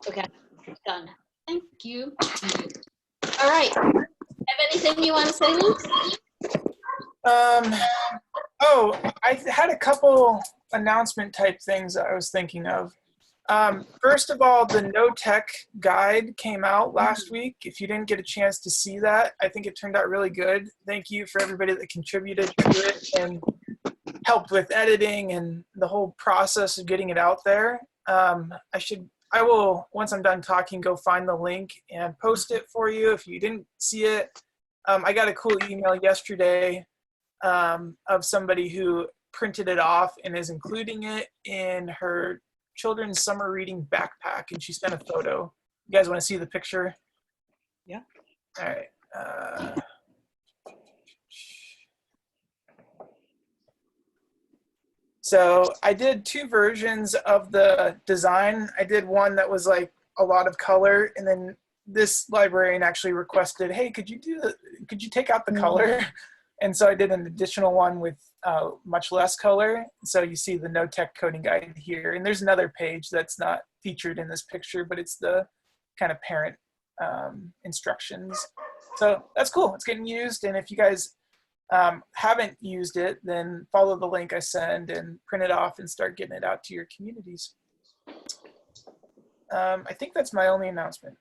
Okay, done. Thank you. All right. Have anything you want to say, Luke? Oh, I had a couple announcement type things that I was thinking of. First of all, the No Tech guide came out last week. If you didn't get a chance to see that, I think it turned out really good. Thank you for everybody that contributed to it and helped with editing and the whole process of getting it out there. I will, once I'm done talking, go find the link and post it for you if you didn't see it. I got a cool email yesterday of somebody who printed it off and is including it in her children's summer reading backpack, and she sent a photo. You guys want to see the picture? Yeah. All right. So I did two versions of the design. I did one that was like a lot of color, and then this librarian actually requested, hey, could you take out the color? And so I did an additional one with much less color. So you see the No Tech coding guide here. And there's another page that's not featured in this picture, but it's the kind of parent instructions. So that's cool. It's getting used. And if you guys haven't used it, then follow the link I send and print it off and start getting it out to your communities. I think that's my only announcement.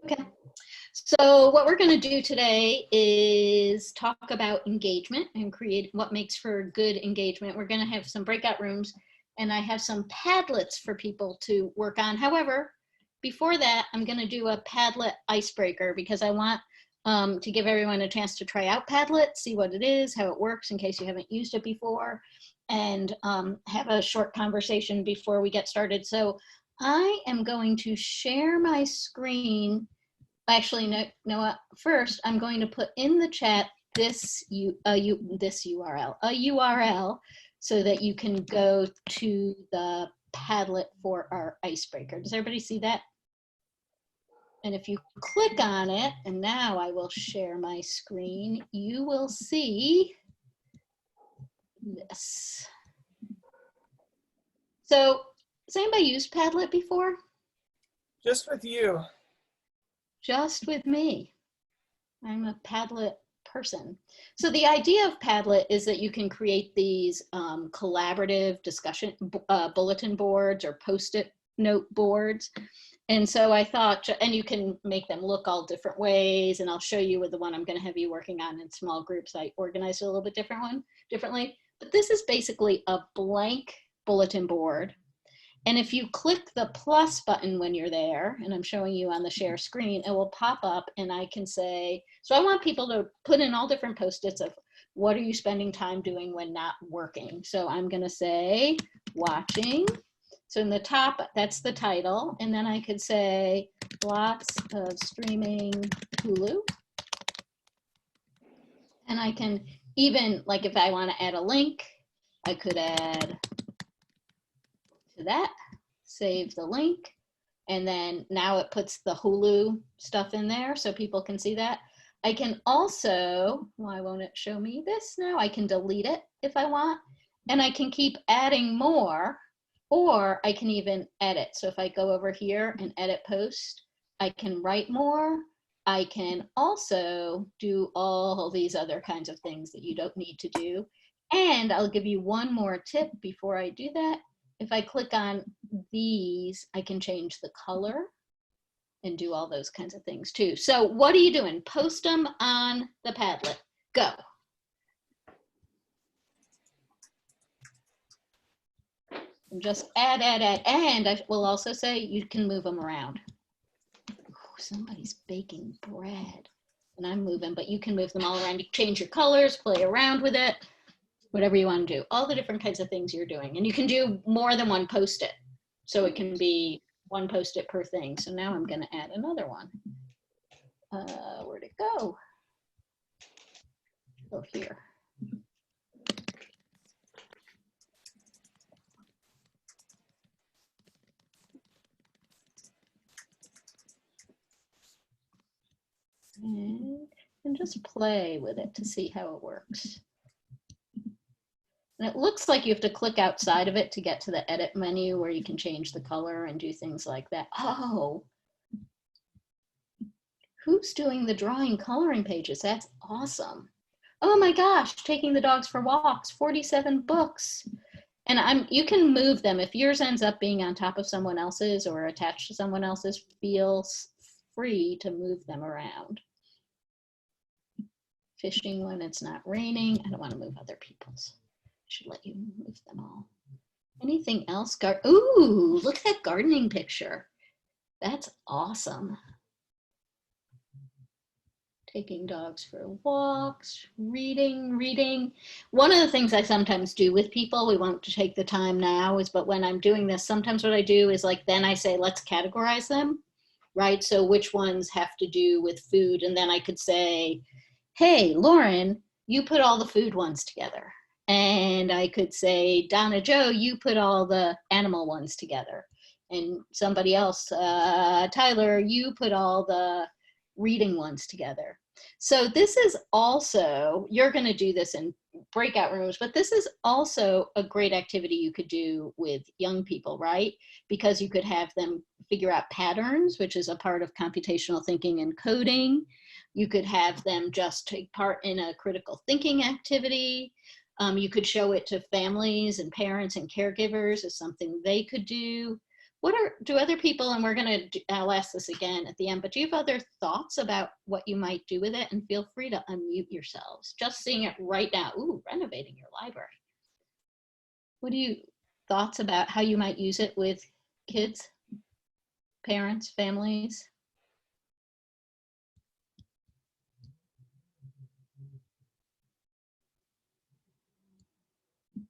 Okay. So what we're going to do today is talk about engagement and create what makes for good engagement. We're going to have some breakout rooms, and I have some Padlets for people to work on. However, before that, I'm going to do a Padlet icebreaker because I want to give everyone a chance to try out Padlet, see what it is, how it works in case you haven't used it before, and have a short conversation before we get started. So I am going to share my screen. Actually, no, first I'm going to put in the chat this URL so that you can go to the Padlet for our icebreaker. Does everybody see that? And if you click on it, and now I will share my screen, you will see this. So, has anybody used Padlet before? Just with you. Just with me. I'm a Padlet person. So the idea of Padlet is that you can create these collaborative discussion bulletin boards or post-it note boards. And so I thought, and you can make them look all different ways, and I'll show you with the one I'm going to have you working on in small groups. I organized it a little bit differently. But this is basically a blank bulletin board. And if you click the plus button when you're there, and I'm showing you on the share screen, it will pop up and I can say, so I want people to put in all different post-its of what are you spending time doing when not working. So I'm going to say watching. So in the top, that's the title. And then I could say lots of streaming Hulu. And I can even, like if I want to add a link, I could add to that, save the link, and then now it puts the Hulu stuff in there so people can see that. I can also, why won't it show me this now? I can delete it if I want, and I can keep adding more, or I can even edit. So if I go over here and edit post, I can write more. I can also do all these other kinds of things that you don't need to do. And I'll give you one more tip before I do that. If I click on these, I can change the color and do all those kinds of things too. So what are you doing? Post them on the Padlet. Go. And just add. And I will also say you can move them around. Ooh, somebody's baking bread and I'm moving, but you can move them all around. You change your colors, play around with it. Whatever you want to do, all the different kinds of things you're doing. And you can do more than one post-it. So it can be one post-it per thing. So now I'm going to add another one. Where'd it go? Oh, here. And just play with it to see how it works. And it looks like you have to click outside of it to get to the edit menu where you can change the color and do things like that. Oh, who's doing the drawing coloring pages? That's awesome. Oh my gosh, taking the dogs for walks, 47 books. And you can move them. If yours ends up being on top of someone else's or attached to someone else's, feel free to move them around. Fishing when it's not raining. I don't want to move other people's. I should let you move them all. Anything else? Ooh, look at that gardening picture. That's awesome. Taking dogs for walks, reading. One of the things I sometimes do with people, we won't take the time now, but when I'm doing this, sometimes what I do is like, then I say, let's categorize them, right? So which ones have to do with food? And then I could say, hey, Lauren, you put all the food ones together. And I could say, Donna Joe, you put all the animal ones together. And somebody else, Tyler, you put all the reading ones together. So this is also, you're going to do this in breakout rooms, but this is also a great activity you could do with young people, right? Because you could have them figure out patterns, which is a part of computational thinking and coding. You could have them just take part in a critical thinking activity. You could show it to families and parents and caregivers as something they could do. Do other people, and I'll ask this again at the end, but do you have other thoughts about what you might do with it? And feel free to unmute yourselves. Just seeing it right now. Ooh, renovating your library. What thoughts about how you might use it with kids, parents, families?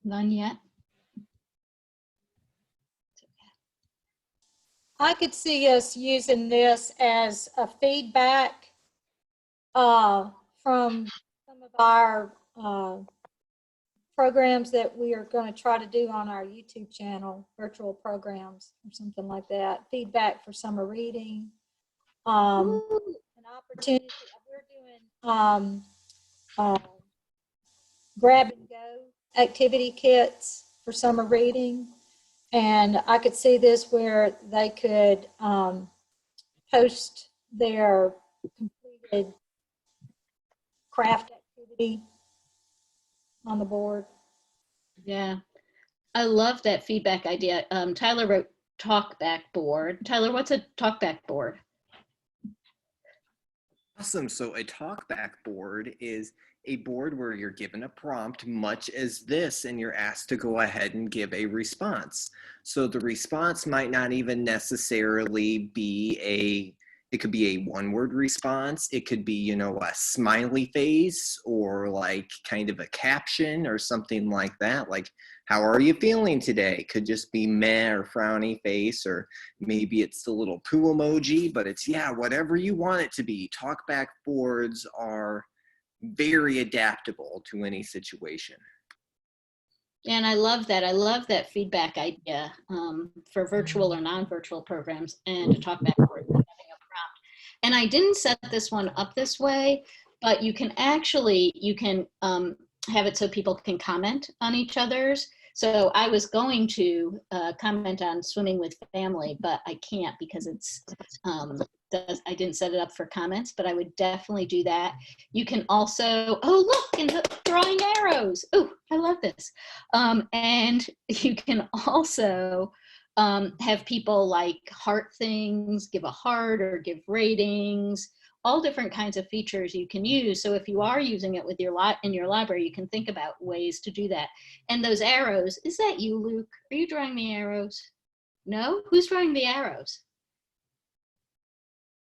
None yet? I could see us using this as a feedback from some of our programs that we are going to try to do on our YouTube channel, virtual programs or something like that. Feedback for summer reading, an opportunity. We're doing grab and go activity kits for summer reading. And I could see this where they could post their completed craft activity on the board. Yeah, I love that feedback idea. Tyler wrote talkback board. Tyler, what's a talkback board? Awesome. So a talkback board is a board where you're given a prompt much as this, and you're asked to go ahead and give a response. So the response might not even necessarily be it could be a one-word response. It could be, you know, a smiley face or like kind of a caption or something like that. Like, how are you feeling today? Could just be meh or frowny face, or maybe it's the little poo emoji, but it's, yeah, whatever you want it to be. Talkback boards are very adaptable to any situation. And I love that. I love that feedback idea for virtual or non-virtual programs, and a talkback board having a prompt. And I didn't set this one up this way, but you can have it so people can comment on each other's. So I was going to comment on swimming with family, but I can't because I didn't set it up for comments, but I would definitely do that. You can also, oh, look, and drawing arrows. Oh, I love this. And you can also have people like heart things, give a heart or give ratings, all different kinds of features you can use. So if you are using it with in your library, you can think about ways to do that. And those arrows, is that you, Luke? Are you drawing the arrows? No? Who's drawing the arrows?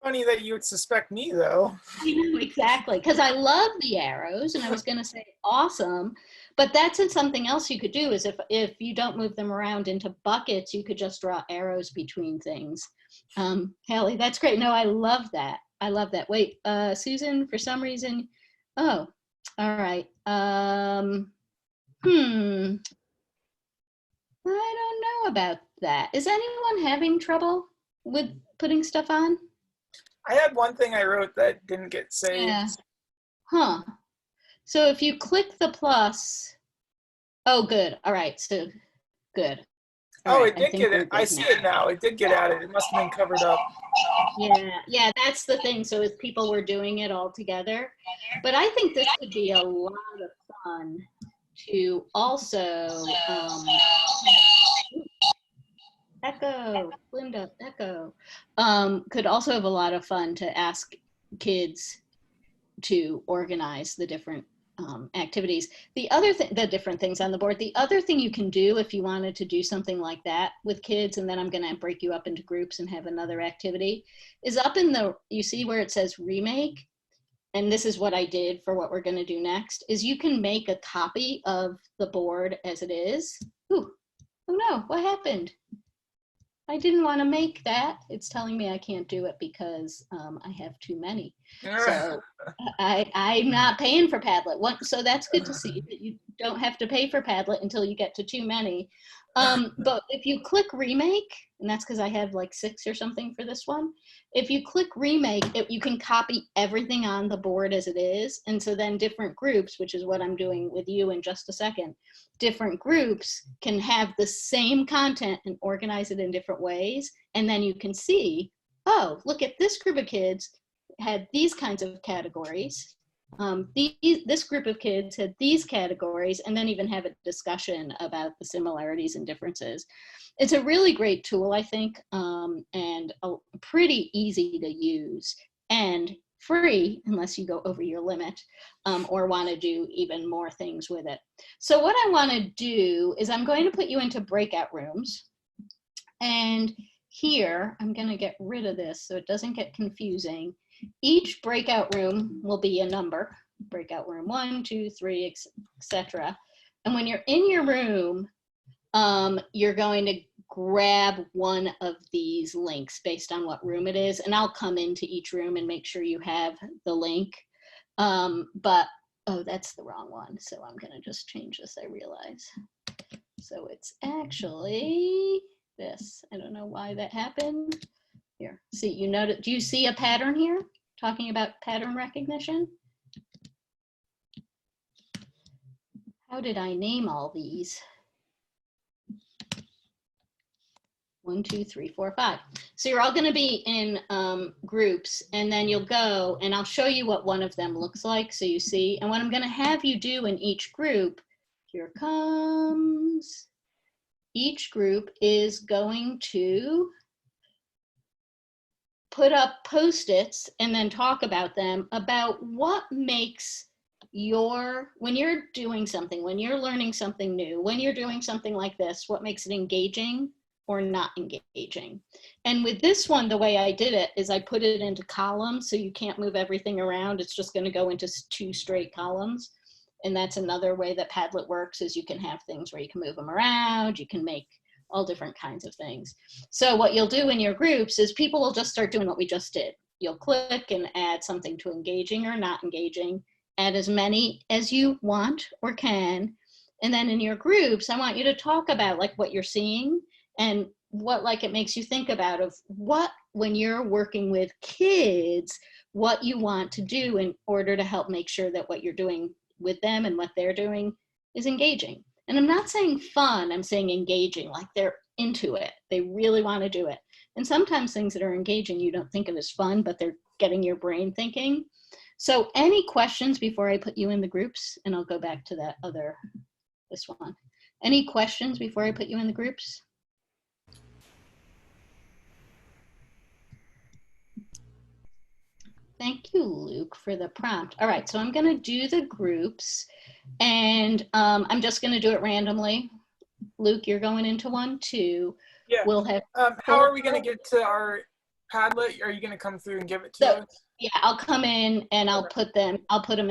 Funny that you would suspect me, though. I know, exactly, because I love the arrows, and I was going to say awesome, but that's something else you could do is if you don't move them around into buckets, you could just draw arrows between things. Haley, that's great. No, I love that. I love that. Wait, Susan, for some reason, oh, all right. I don't know about that. Is anyone having trouble with putting stuff on? I had one thing I wrote that didn't get saved. Yeah. Huh. So if you click the plus, Oh, good. All right. So good. All Oh, right. it I did think get we're it. I good see now. it now. It did get added. It must have been covered up. Yeah, that's the thing. So if people were doing it all together, but I think this could be a lot of fun to also echo, Linda, echo, could also have a lot of fun to ask kids to organize the different activities. The other thing, the different things on the board, the other thing you can do if you wanted to do something like that with kids, and then I'm gonna break you up into groups and have another activity, is up in the, you see where it says remake? And this is what I did for what we're gonna do next, is you can make a copy of the board as it is. Ooh, oh no, what happened? I didn't want to make that. It's telling me I can't do it because I have too many. So I'm not paying for Padlet. So that's good to see that you don't have to pay for Padlet until you get to too many. But if you click remake, and that's because I have like 6 or something for this one. If you click remake, you can copy everything on the board as it is. And so then different groups, which is what I'm doing with you in just a second, different groups can have the same content and organize it in different ways. And then you can see, oh, look at this group of kids had these kinds of categories. This group of kids had these categories, and then even have a discussion about the similarities and differences. It's a really great tool, I think, and pretty easy to use and free unless you go over your limit or want to do even more things with it. So what I want to do is I'm going to put you into breakout rooms. And here, I'm going to get rid of this so it doesn't get confusing. Each breakout room will be a number, breakout room 1, 2, 3, etc. And when you're in your room, you're going to grab one of these links based on what room it is. And I'll come into each room and make sure you have the link. But, oh, that's the wrong one. So I'm going to just change this, I realize. So it's actually this. I don't know why that happened. Here, see, you notice, do you see a pattern here? Talking about pattern recognition? How did I name all these? 1, 2, 3, 4, 5. So you're all going to be in groups, and then you'll go, and I'll show you what one of them looks like so you see. And what I'm going to have you do in each group, here comes, each group is going to put up Post-its and then talk about them, about what makes when you're doing something, when you're learning something new, when you're doing something like this, what makes it engaging or not engaging. And with this one, the way I did it is I put it into columns, so you can't move everything around. It's just going to go into 2 straight columns. And that's another way that Padlet works, is you can have things where you can move them around, you can make all different kinds of things. So what you'll do in your groups is people will just start doing what we just did. You'll click and add something to engaging or not engaging, add as many as you want or can. And then in your groups, I want you to talk about like what you're seeing and what like it makes you think about of what, when you're working with kids, what you want to do in order to help make sure that what you're doing with them and what they're doing is engaging. And I'm not saying fun, I'm saying engaging, like they're into it. They really want to do it. And sometimes things that are engaging you don't think of as fun, but they're getting your brain thinking. So any questions before I put you in the groups? And I'll go back to that this one. Any questions before I put you in the groups? Thank you, Luke, for the prompt. All right, so I'm going to do the groups, and I'm just going to do it randomly. Luke, you're going into 1, 2. Yeah. We'll have. How are we going to get to our Padlet? Are you going to come through and give it to us? Yeah, I'll come in and I'll put them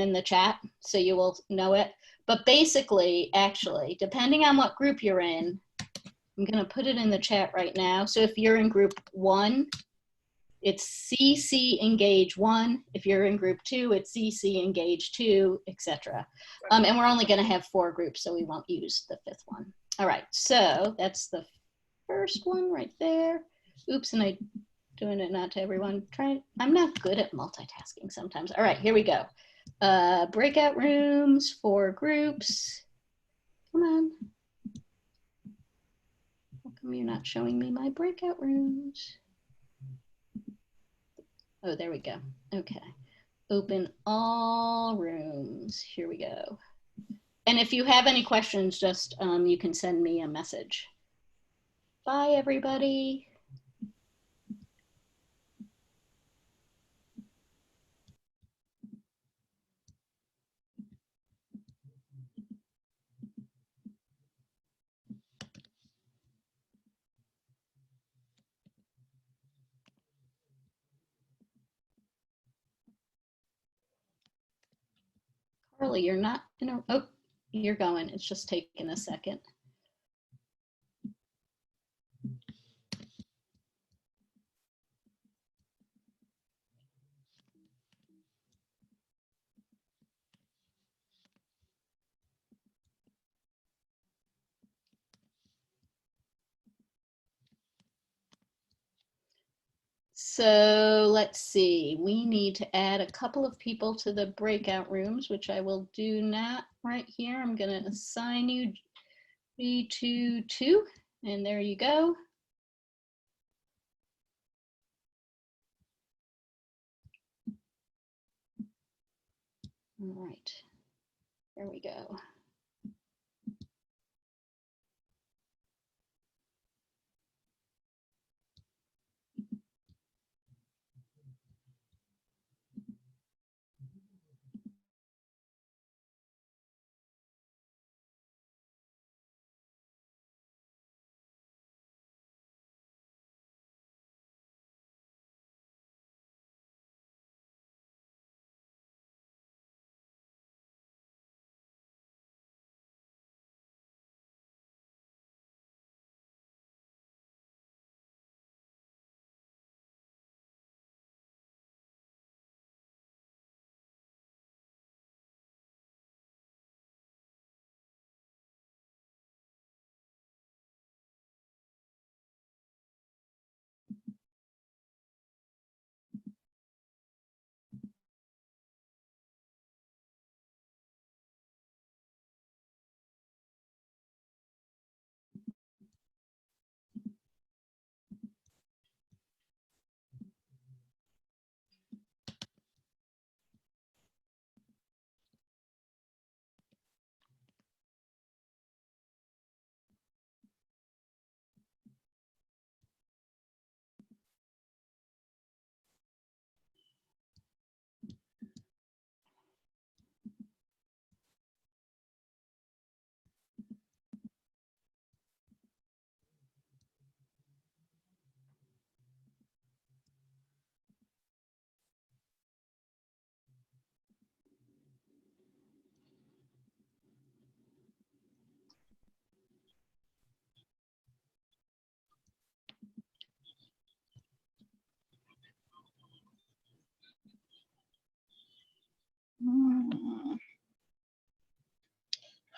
in the chat so you will know it. But basically, actually, depending on what group you're in, I'm going to put it in the chat right now. So if you're in group 1, it's CC Engage 1. If you're in group 2, it's CC Engage 2, etc. And we're only going to have 4 groups, so we won't use the 5th one. All right, so that's the first one right there. Oops, and I'm doing it not to everyone. I'm not good at multitasking sometimes. All right, here we go. Breakout rooms, 4 groups. Come on. How come you're not showing me my breakout rooms? Oh, there we go. Okay. Open all rooms. Here we go. And if you have any questions, just you can send me a message. Bye, everybody. Carly, you're not in a, oh, you're going. It's just taking a second. So let's see, we need to add a couple of people to the breakout rooms, which I will do now right here. I'm going to assign you B22, and there you go. All right, there we go.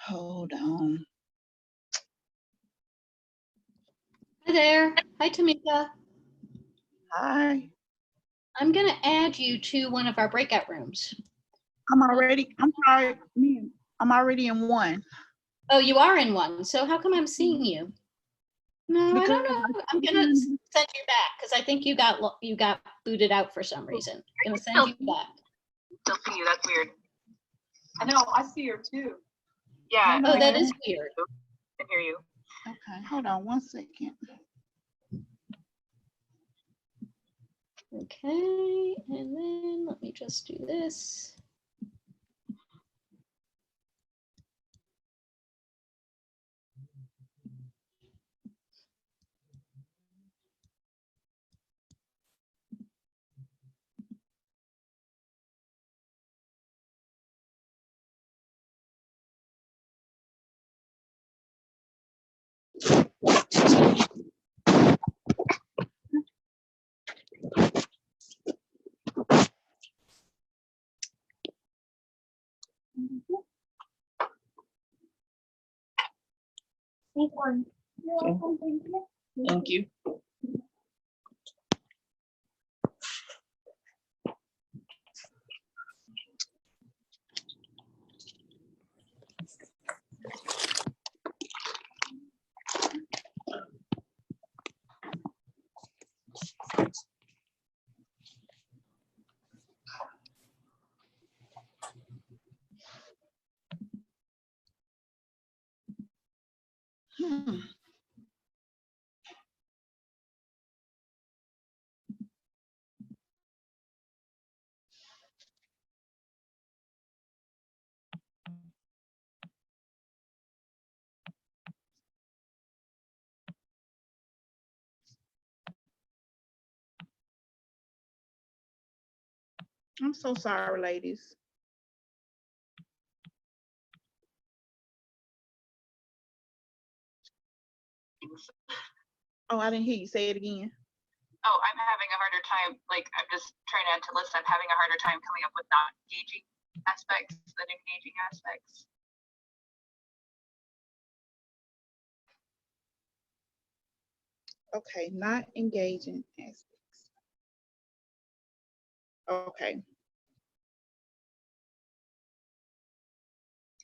Hold on. Hi there. Hi, Tamika. Hi. I'm going to add you to one of our breakout rooms. I'm sorry, I'm already in one. Oh, you are in one. So how come I'm seeing you? No, I don't know. I'm going to send you back because I think you got booted out for some reason. I'm going to send you back. Still see you. That's weird. I know. I see her too. Yeah. Oh, that is weird. I can hear you. Okay, hold on 1 second. Okay, and then let me just do this. Thank you. Hmm. I'm so sorry, ladies. Oh, I didn't hear you. Say it again. Oh, I'm having a harder time, like, I'm just trying to listen. I'm having a harder time coming up with not engaging aspects than engaging aspects. Okay, not engaging aspects. Okay.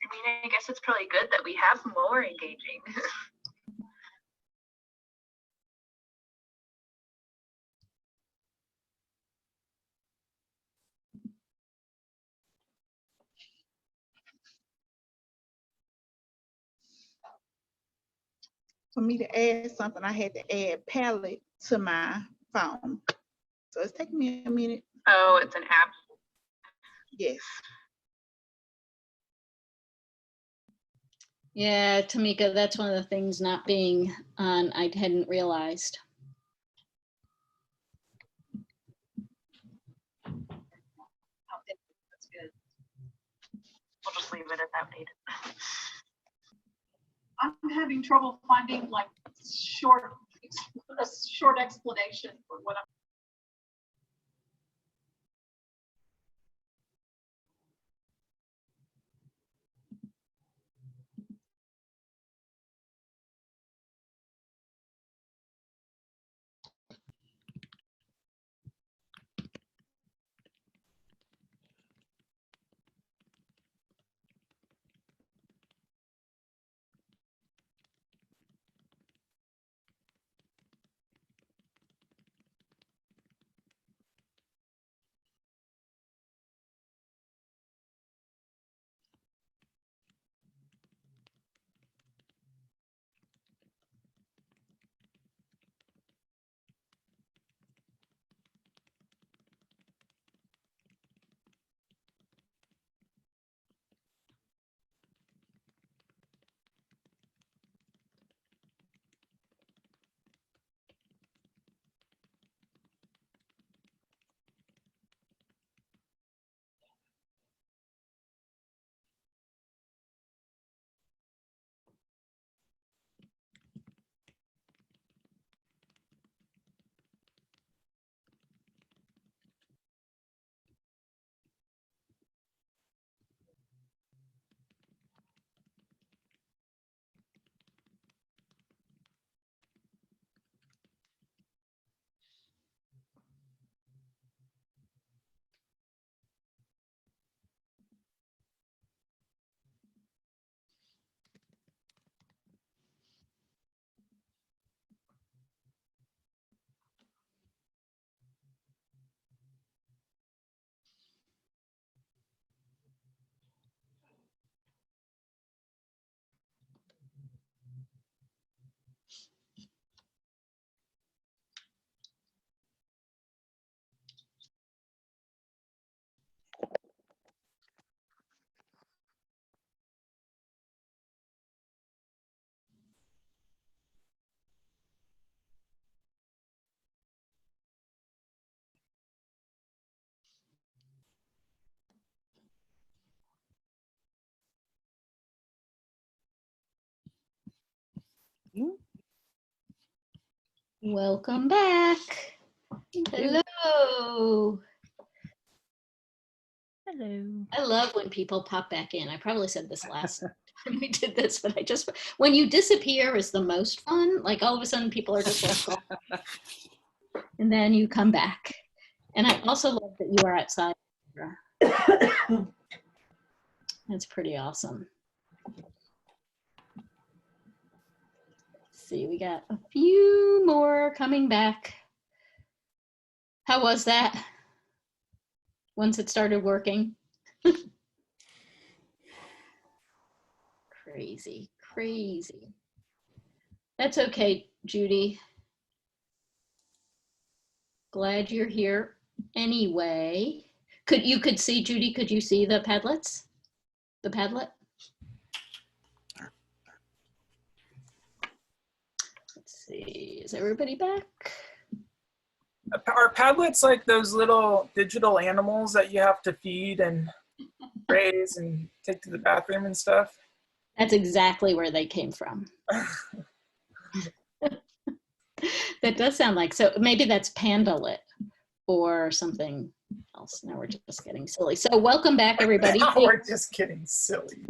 I mean, I guess it's probably good that we have more engaging. For me to add something, I had to add palette to my phone. So it's taking me a minute. Oh, it's an app. Yes. Yeah, Tamika, that's one of the things not being on, I hadn't realized. Okay, that's good. We'll just leave it as outdated. I'm having trouble finding like a short explanation for what I'm. Welcome back. Hello. Hello. I love when people pop back in. I probably said this last time we did this, but when you disappear is the most fun. Like all of a sudden people are just like, and then you come back. And I also love that you are outside. That's pretty awesome. Let's see, we got a few more coming back. How was that? Once it started working? Crazy, crazy. That's okay, Judy. Glad you're here anyway. You could see, Judy, could you see the Padlets? The Padlet? Let's see, is everybody back? Are Padlets like those little digital animals that you have to feed and raise and take to the bathroom and stuff? That's exactly where they came from. That does sound like, so maybe that's Pandalit or something else. Now we're just getting silly. So welcome back, everybody. We're just getting silly.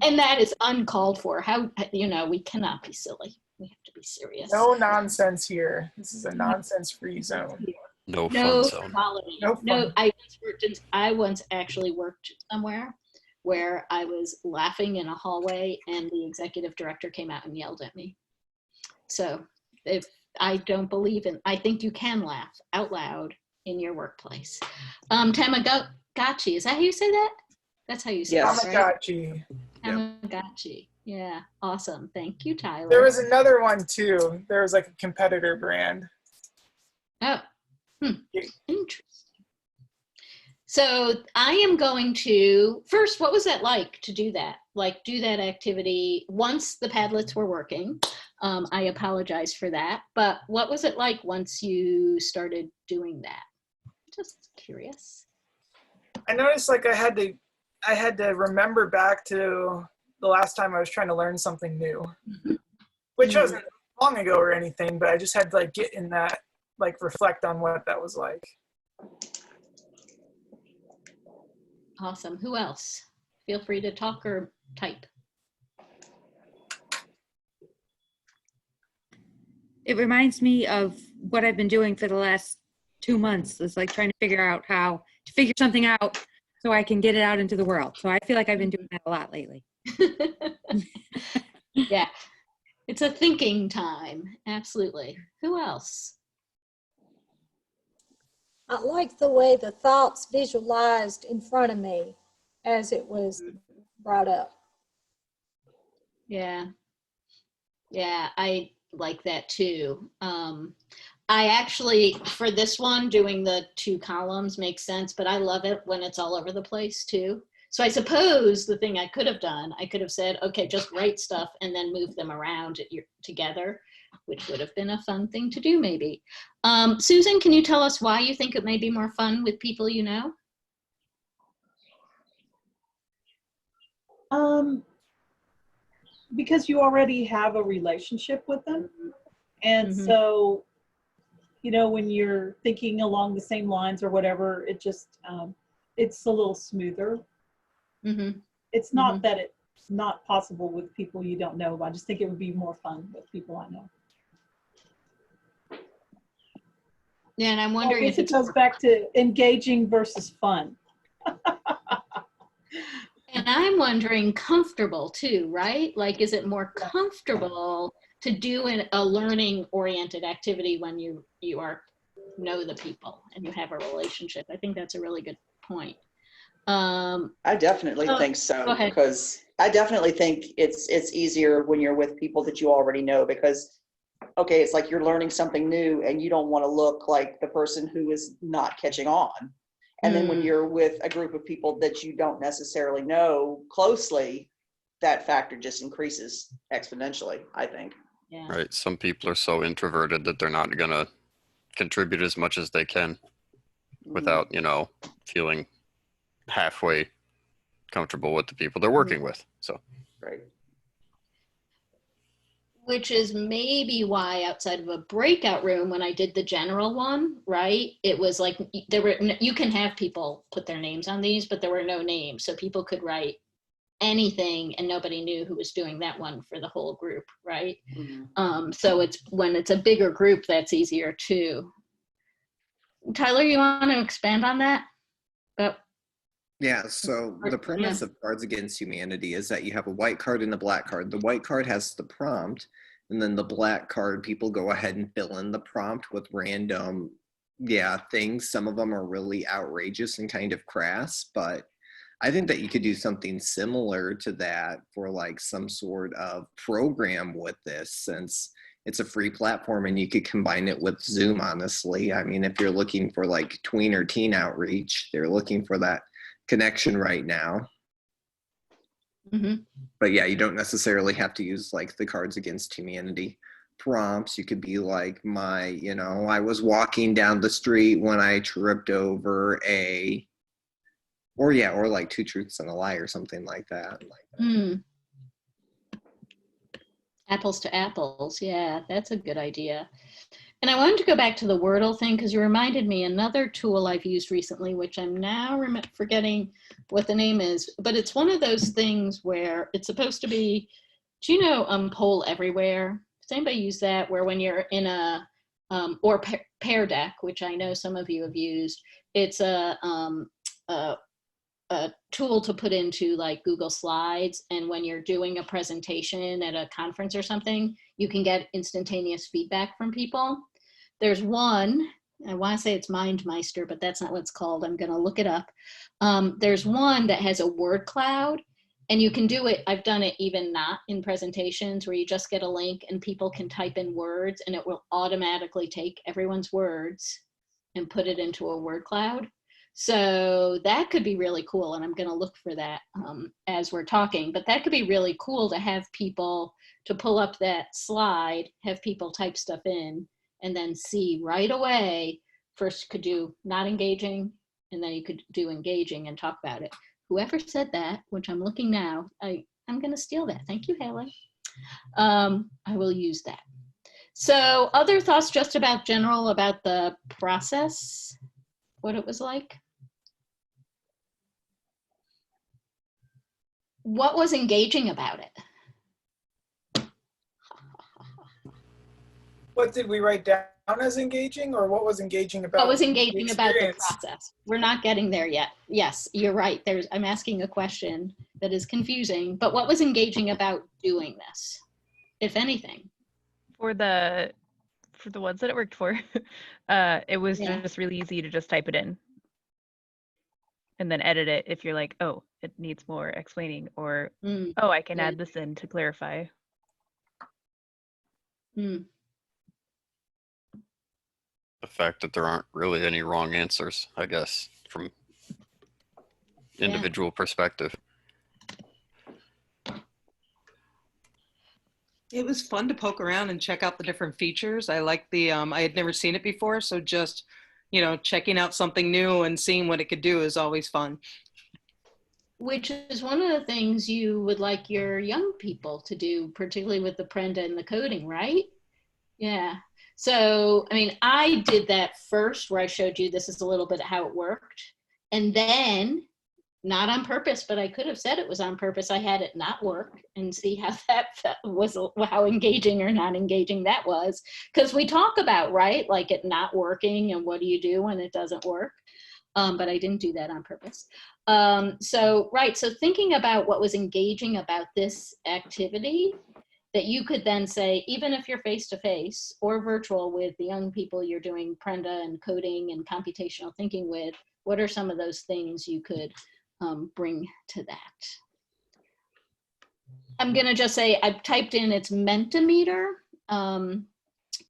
And that is uncalled for. How, we cannot be silly. We have to be serious. No nonsense here. This is a nonsense-free zone. No No fun zone. frivolity. No fun. No, I once actually worked somewhere where I was laughing in a hallway and the executive director came out and yelled at me. So if I don't believe in, I think you can laugh out loud in your workplace. Tamagotchi, is that how you say that? That's how you say Yes. it, right? Tamagotchi. Tamagotchi. Yeah, awesome. Thank you, Tyler. There was another one too. There was like a competitor brand. Oh, interesting. So I am going to, first, what was that like to do that? Like do that activity once the Padlets were working? I apologize for that, but what was it like once you started doing that? Just curious. I noticed like I had to remember back to the last time I was trying to learn something new, which wasn't long ago or anything, but I just had to like get in that, like reflect on what that was like. Awesome. Who else? Feel free to talk or type. It reminds me of what I've been doing for the last 2 months. It's like trying to figure out how to figure something out so I can get it out into the world. So I feel like I've been doing that a lot lately. Yeah, it's a thinking time. Absolutely. Who else? I like the way the thoughts visualized in front of me as it was brought up. Yeah. Yeah, I like that too. I actually, for this one, doing the 2 columns makes sense, but I love it when it's all over the place too. So I suppose the thing I could have done, I could have said, okay, just write stuff and then move them around together, which would have been a fun thing to do maybe. Susan, can you tell us why you think it may be more fun with people you know? Because you already have a relationship with them. And so, when you're thinking along the same lines or whatever, it just, it's a little smoother. It's not that it's not possible with people you don't know, but I just think it would be more fun with people I know. Yeah, and I'm wondering if it goes back to engaging versus fun. And I'm wondering comfortable too, right? Like, is it more comfortable to do a learning oriented activity when you know the people and you have a relationship? I think that's a really good point. I definitely think so, go ahead. because I definitely think it's easier when you're with people that you already know, because okay, it's like you're learning something new and you don't want to look like the person who is not catching on. And then when you're with a group of people that you don't necessarily know closely, that factor just increases exponentially, I think. Yeah. Right. Some people are so introverted that they're not going to contribute as much as they can without, feeling halfway comfortable with the people they're working with. So, right. Which is maybe why outside of a breakout room, when I did the general one, right, it was like you can have people put their names on these, but there were no names. So people could write anything and nobody knew who was doing that one for the whole group, right? So it's when it's a bigger group, that's easier too. Tyler, you want to expand on that? Yeah, so the premise of Cards Against Humanity is that you have a white card and a black card. The white card has the prompt, And then the black card, people go ahead and fill in the prompt with random, things. Some of them are really outrageous and kind of crass, but I think that you could do something similar to that for like some sort of program with this, since it's a free platform and you could combine it with Zoom, honestly. I mean, if you're looking for like tween or teen outreach, they're looking for that connection right now. But yeah, you don't necessarily have to use like the Cards Against Humanity prompts. You could be like I was walking down the street when I tripped over or like 2 truths and a lie or something like that. Apples to apples. Yeah, that's a good idea. And I wanted to go back to the Wordle thing because you reminded me another tool I've used recently, which I'm now forgetting what the name is, but it's one of those things where it's supposed to be, do you know Poll Everywhere? Does anybody use that, where when you're in a, or Pear Deck, which I know some of you have used, it's a tool to put into like Google Slides, and when you're doing a presentation at a conference or something, you can get instantaneous feedback from people. There's one, I want to say it's MindMeister, but that's not what it's called. I'm going to look it up. There's one that has a word cloud, and you can do it. I've done it even not in presentations, where you just get a link and people can type in words and it will automatically take everyone's words and put it into a word cloud. So that could be really cool. And I'm going to look for that as we're talking, but that could be really cool to have people to pull up that slide, have people type stuff in, and then see right away. First you could do not engaging, and then you could do engaging and talk about it. Whoever said that, which I'm looking now, I'm going to steal that. Thank you, Haley. I will use that. So other thoughts just about the process, what it was like? What was engaging about it? What did we write down as engaging, or what was engaging about? What was engaging the about the experience? process? We're not getting there yet. Yes, you're right. I'm asking a question that is confusing, but what was engaging about doing this, if anything? For the ones that it worked for, it was just really easy to just type it in and then edit it if you're like, oh, it needs more explaining, or oh, I can add this in to clarify. The fact that there aren't really any wrong answers, I guess, from individual perspective. It was fun to poke around and check out the different features. I like the, I had never seen it before, so just, checking out something new and seeing what it could do is always fun. Which is one of the things you would like your young people to do, particularly with the Prenda and the coding, right? Yeah. So, I mean, I did that first, where I showed you this is a little bit how it worked. And then, not on purpose, but I could have said it was on purpose, I had it not work and see how that was, how engaging or not engaging that was. Because we talk about, right, like it not working and what do you do when it doesn't work. But I didn't do that on purpose. So thinking about what was engaging about this activity, that you could then say, even if you're face-to-face or virtual with the young people you're doing Prenda and coding and computational thinking with, what are some of those things you could bring to that? I'm gonna just say, I've typed in it's Mentimeter,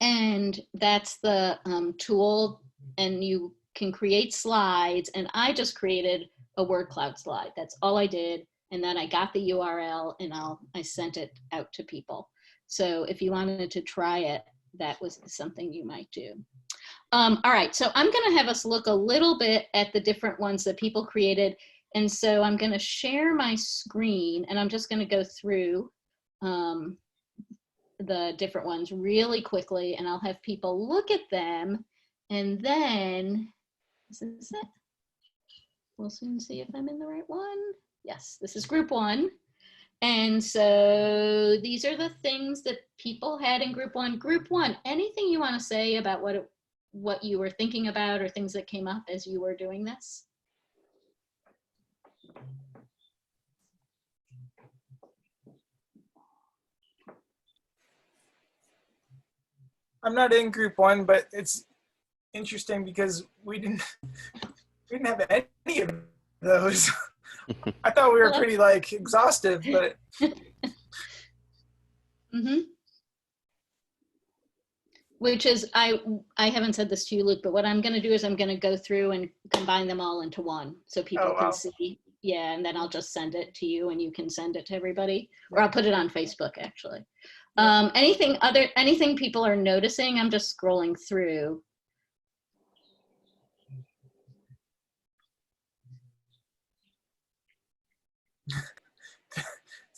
and that's the tool, and you can create slides, and I just created a word cloud slide. That's all I did. And then I got the URL and I sent it out to people. So if you wanted to try it, that was something you might do. All right, so I'm gonna have us look a little bit at the different ones that people created. And so I'm gonna share my screen, and I'm just gonna go through the different ones really quickly, and I'll have people look at them, and then, this is it. We'll soon see if I'm in the right one. Yes, this is group one. And so these are the things that people had in group one. Group one, anything you want to say about what you were thinking about or things that came up as you were doing this? I'm not in group 1, but it's interesting because we didn't have any of those. I thought we were pretty like exhaustive, but Which is, I haven't said this to you, Luke, but what I'm going to do is I'm going to go through and combine them all into one so people can see. Yeah, and then I'll just send it to you and you can send it to everybody, or I'll put it on Facebook actually. Anything people are noticing? I'm just scrolling through.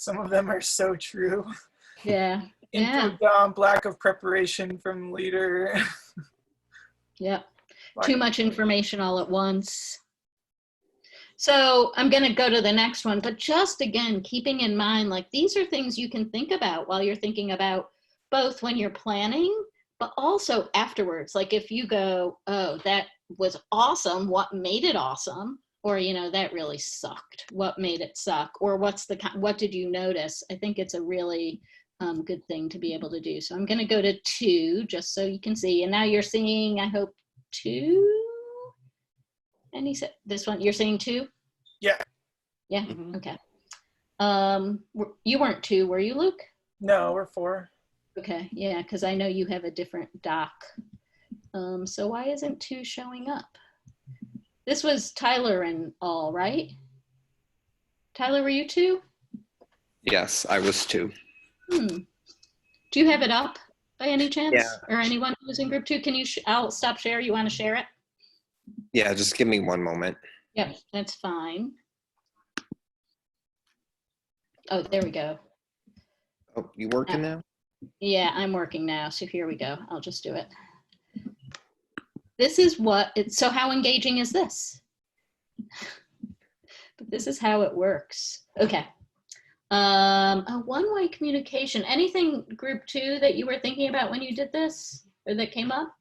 some of them are so true. Yeah. Input dump, lack of preparation from leader. Yep. Too much information all at once. So I'm going to go to the next one, but just again, keeping in mind, like these are things you can think about while you're thinking about both when you're planning, but also afterwards. Like if you go, oh, that was awesome. What made it awesome? Or, you know, that really sucked. What made it suck? Or what did you notice? I think it's a really good thing to be able to do. So I'm going to go to 2 just so you can see. And now you're seeing, I hope, 2. And he said, this one, you're seeing 2? Yeah. Yeah, okay. You weren't 2, were you, Luke? No, we're 4. Okay, yeah, because I know you have a different doc. So why isn't 2 showing up? This was Tyler and all, right? Tyler, were you 2? Yes, I was 2. Do you have it up by any chance? Yeah. Or anyone who's in group 2? Can you, I'll stop share. You want to share it? Yeah, just give me one moment. Yep, that's fine. Oh, there we go. Oh, you working now? Yeah, I'm working now. So here we go. I'll just do it. This is what it's, so how engaging is this? But this is how it works. Okay. A one-way communication. Anything group 2 that you were thinking about when you did this or that came up?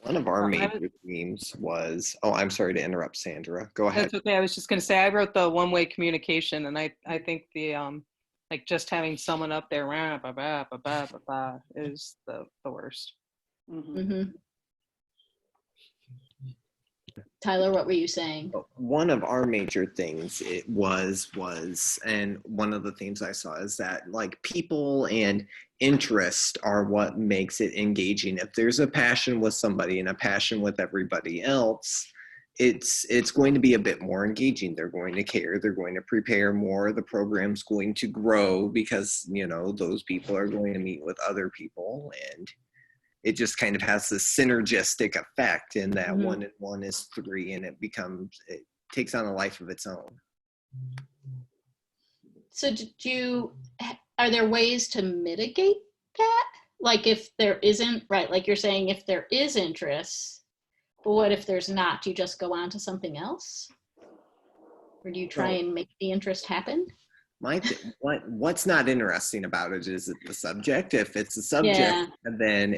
One of our major themes was, oh, I'm sorry to interrupt, Sandra. Go ahead. That's okay. I was just going to say, I wrote the one-way communication, and I think the, like just having someone up there is the worst. Tyler, what were you saying? One of our major things it was, and one of the themes I saw is that like people and interest are what makes it engaging. If there's a passion with somebody and a passion with everybody else, it's going to be a bit more engaging. They're going to care. They're going to prepare more. The program's going to grow because, you know, those people are going to meet with other people, and it just kind of has this synergistic effect in that 1 and 1 is 3, and it takes on a life of its own. So are there ways to mitigate that? Like if there isn't, right, like you're saying, if there is interest, but what if there's not? Do you just go on to something else? Or do you try and make the interest happen? What's not interesting about it is the subject. If it's a subject, then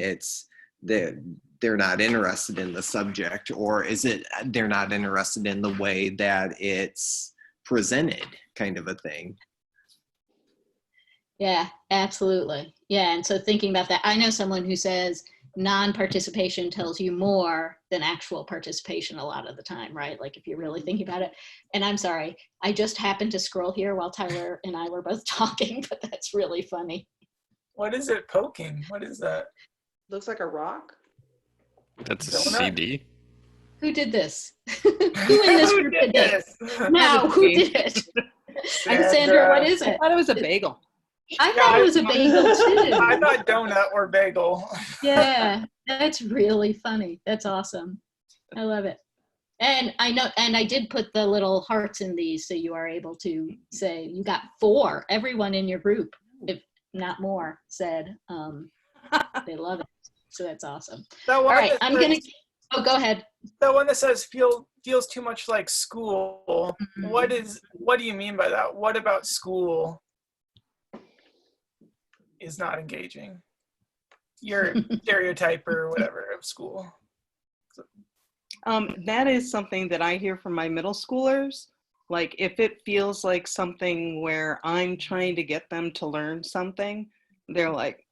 they're not interested in the subject, or is it they're not interested in the way that it's presented, kind of a thing. Yeah, absolutely. Yeah, and so thinking about that, I know someone who says non-participation tells you more than actual participation a lot of the time, right? Like if you're really thinking about it. And I'm sorry, I just happened to scroll here while Tyler and I were both talking, but that's really funny. What is it poking? What is that? Looks like a rock. That's a CD. Who did this? Who in this group did this? No, who did it? Sandra, what is it? I thought it was a bagel. I thought it was a bagel too. I thought donut or bagel. Yeah, that's really funny. That's awesome. I love it. And I know, and I did put the little hearts in these so you are able to say you got 4. Everyone in your group, if not more, said they love it. So that's awesome. All right, I'm gonna. Oh, go ahead. The one that says feels too much like school. What do you mean by that? What about school is not engaging? Your stereotype or whatever of school. That is something that I hear from my middle schoolers. Like if it feels like something where I'm trying to get them to learn something, they're like,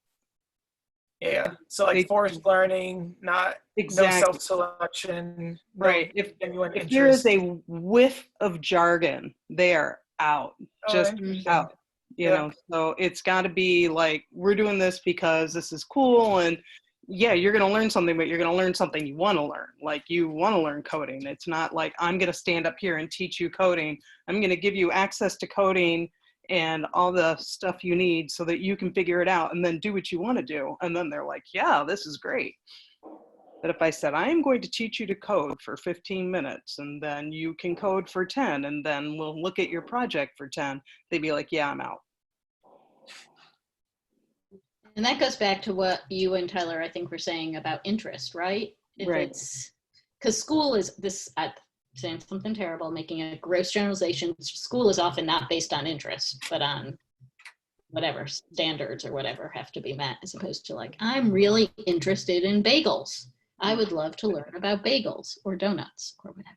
Yeah. So like They- forced learning, not no Exactly. self-selection. No Right. genuine If there is interest. a whiff of jargon, they are out. Oh, Just interesting. out. You Yeah. know, so it's got to be like, we're doing this because this is cool. And yeah, you're going to learn something, but you're going to learn something you want to learn. Like, you want to learn coding. It's not like, I'm going to stand up here and teach you coding. I'm going to give you access to coding and all the stuff you need so that you can figure it out and then do what you want to do. And then they're like, yeah, this is great. But if I said, I am going to teach you to code for 15 minutes and then you can code for 10 and then we'll look at your project for 10, they'd be like, yeah, I'm out. And that goes back to what you and Tyler, I think, were saying about interest, right? If Right. it's, because school is this, I'm saying something terrible, making a gross generalization, school is often not based on interest, but on whatever standards or whatever have to be met, as opposed to like, I'm really interested in bagels. I would love to learn about bagels or donuts or whatever.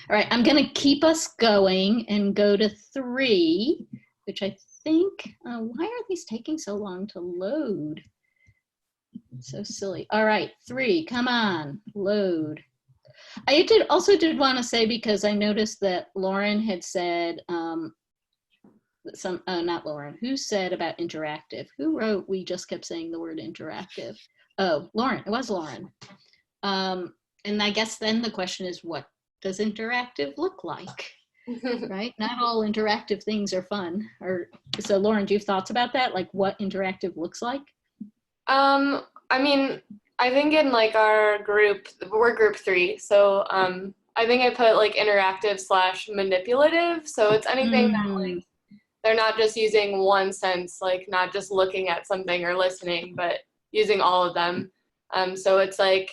All right, I'm gonna keep us going and go to 3, which I think, why are these taking so long to load? It's so silly. All right, 3, come on, load. I also did want to say, because I noticed that Lauren had said, not Lauren, who said about interactive? Who wrote, we just kept saying the word interactive? Oh, Lauren, it was Lauren. And I guess then the question is, what does interactive look like? Right? Not all interactive things are fun. So Lauren, do you have thoughts about that? Like what interactive looks like? I mean, I think in like our group, we're group 3. So I think I put like interactive / manipulative. So it's anything that like, they're not just using one sense, like not just looking at something or listening, but using all of them. So it's like,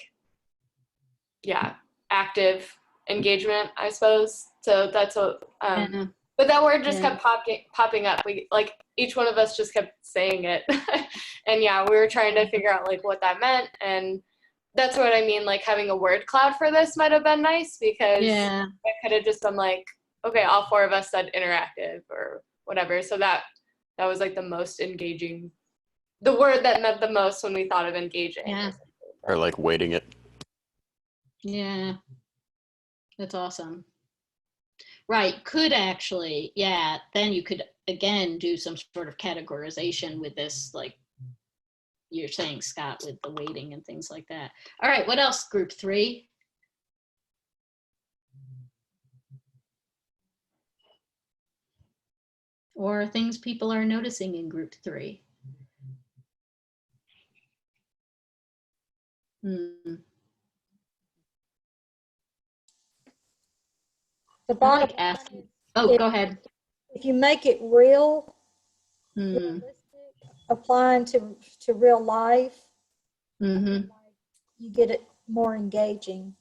yeah, active engagement, I suppose. So that's what, but that word just kept popping up. We like each one of us just kept saying it. And yeah, we were trying to figure out like what that meant. And that's what I mean, like having a word cloud for this might have been nice, because I could have just been like, okay, all 4 of us said interactive or whatever. So that was like the most engaging, the word that meant the most when we thought of engaging. Yeah. Or like weighting it. Yeah, that's awesome. Right, could actually, yeah, then you could again do some sort of categorization with this, like you're saying, Scott, with the weighting and things like that. All right, what else, group 3? Or things people are noticing in group 3? The bottom line is, go ahead. If you make it real, realistic, applying to real life, you get it more engaging.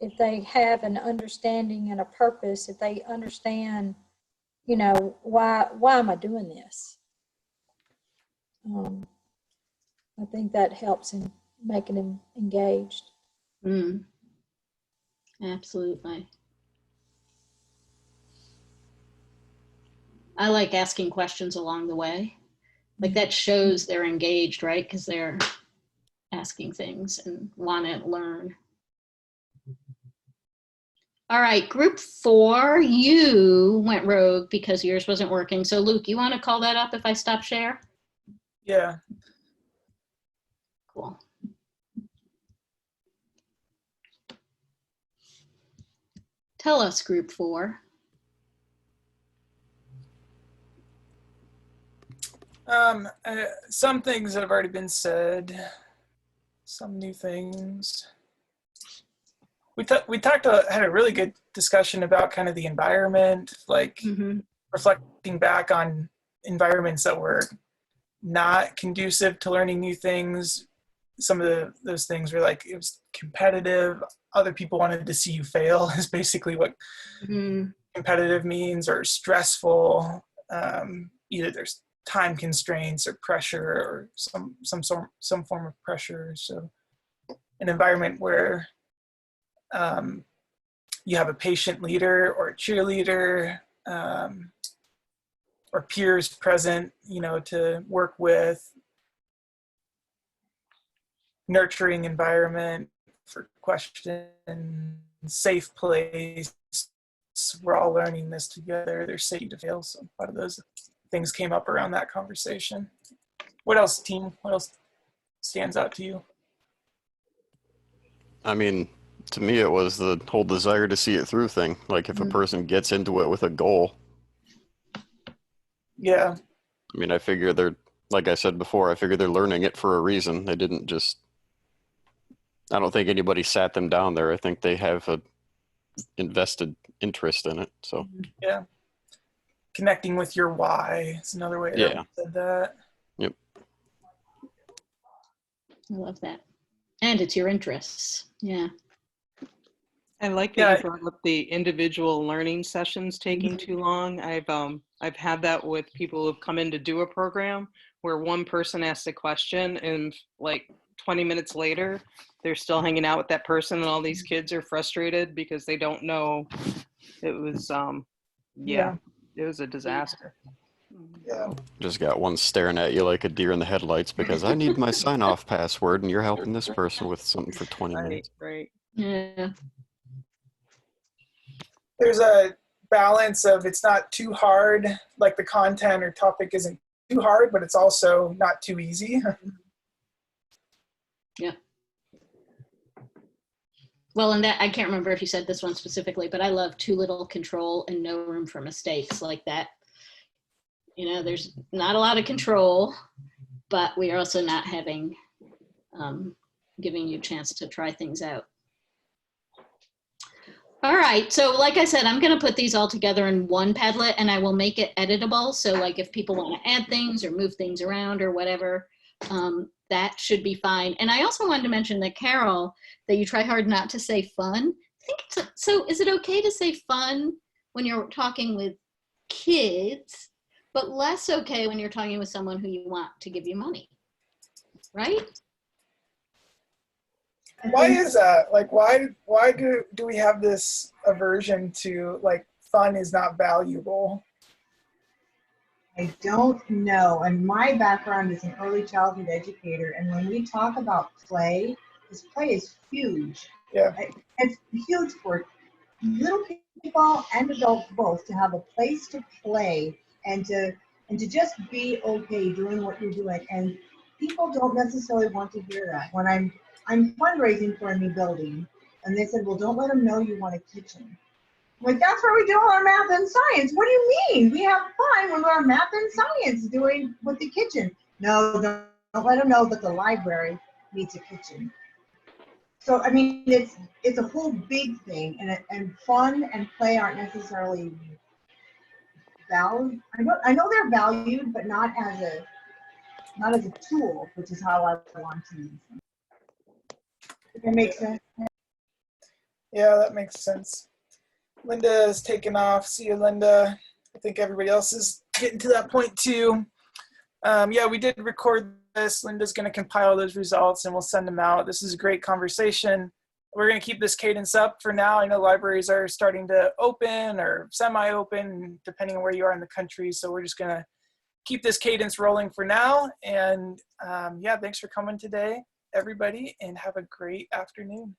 If they have an understanding and a purpose, if they understand, you know, why am I doing this? I think that helps in making them engaged. Absolutely. I like asking questions along the way. Like that shows they're engaged, right? Because they're asking things and want to learn. All right, group 4, you went rogue because yours wasn't working. So Luke, you want to call that up if I stop share? Yeah. Cool. Tell us, group 4. Some things that have already been said, some new things. We had a really good discussion about kind of the environment, like reflecting back on environments that were not conducive to learning new things. Some of those things were like, it was competitive. Other people wanted to see you fail is basically what competitive means, or stressful. Either there's time constraints or pressure or some form of pressure. So an environment where you have a patient leader or a cheerleader or peers present, you know, to work with, nurturing environment for questions, safe place. We're all learning this together. There's safety to fail. So a lot of those things came up around that conversation. What else, team? What else stands out to you? I mean, to me, it was the whole desire to see it through thing. Like if a person gets into it with a goal. Yeah. I mean, I figure they're, like I said before, I figure they're learning it for a reason. They didn't just, I don't think anybody sat them down there. I think they have a invested interest in it. So yeah, connecting with your why is another way that we said that. Yep. I love that. And it's your interests. Yeah. I like that you brought up the individual learning sessions taking too long. I've had that with people who've come in to do a program where one person asks a question and like 20 minutes later, they're still hanging out with that person and all these kids are frustrated because they don't know. It was, it was a disaster. Yeah. Just got one staring at you like a deer in the headlights because I need my sign-off password and you're helping this person with something for 20 minutes. Right. Yeah. There's a balance of it's not too hard, like the content or topic isn't too hard, but it's also not too easy. Yeah. Well, and that, I can't remember if you said this one specifically, but I love too little control and no room for mistakes like that. You know, there's not a lot of control, but we are also not having, giving you a chance to try things out. All right, so like I said, I'm gonna put these all together in one Padlet and I will make it editable. So like if people wanna add things or move things around or whatever, that should be fine. And I also wanted to mention that Carol, that you try hard not to say fun. I think it's so is it okay to say fun when you're talking with kids, but less okay when you're talking with someone who you want to give you money, right? Why is that? Like, why do we have this aversion to like fun is not valuable? I don't know. And my background is an early childhood educator. And when we talk about play, this play is huge. Yeah. It's huge for little people and adults both to have a place to play and to just be okay doing what you're doing. And people don't necessarily want to hear that. When I'm fundraising for a new building, and they said, well, don't let them know you want a kitchen. Like, that's where we do all our math and science. What do you mean? We have fun when we're math and science doing with the kitchen. No, don't let them know that the library needs a kitchen. So, I mean, it's a whole big thing, and fun and play aren't necessarily valued. I know they're valued, but not as a tool, which is how I want to use them. Does that make sense? Yeah, that makes sense. Linda is taking off. See you, Linda. I think everybody else is getting to that point too. Yeah, we did record this. Linda's going to compile those results and we'll send them out. This is a great conversation. We're going to keep this cadence up for now. I know libraries are starting to open or semi-open, depending on where you are in the country. So we're just going to keep this cadence rolling for now. And yeah, thanks for coming today, everybody, and have a great afternoon.